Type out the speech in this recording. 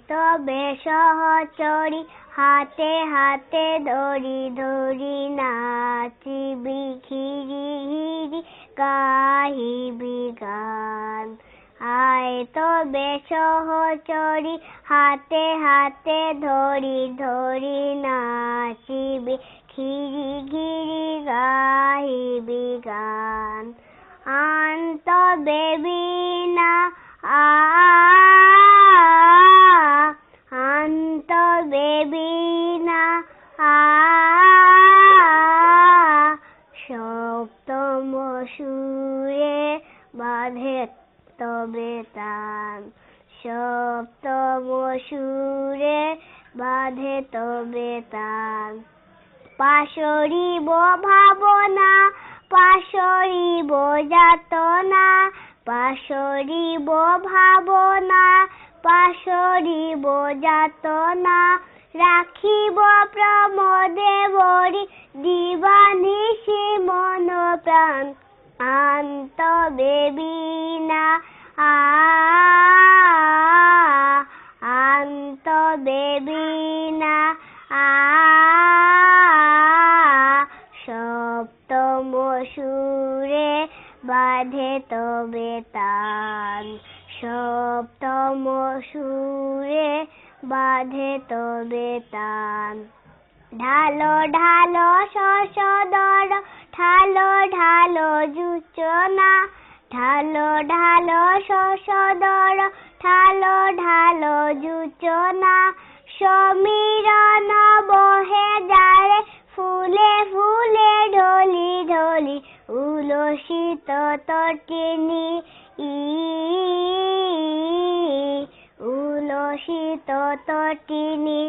তবে সহচরী হাতে হাতে ধরি ধরি নাচিবি ঘিরি ঘিরি গাহিবি গান আয় তবে সহচরী হাতে হাতে ধরি ধরি নাচিবি ঘিরি ঘিরি গাহিবি গান আন তবে বীণা আন তবে বীণা সপ্তম সুরে বাঁধে তবে তান সপ্তম সুরে বাঁধে তবে তান পাশরিব ভাবনা পাশরিব যাতনা পাশরিব ভাবনা পাশরিব যাতনা রাখিব প্রমোদে বরি দিবানিশি মন প্রাণ আন তবে বীণা আন তবে বীণা সপ্তম সুরে বাঁধে তবে তান সপ্তম সুরে বাঁধে তবে তান ঢালো ঢালো শশধর ঢালো ঢালো জুচনা ঢালো ঢালো শশধর ঢালো ঢালো জুচনা সমীরণ বহে যারে ফুলে ফুলে ঢলি ঢলি উলসিত তটিনী উলসিত তটিনী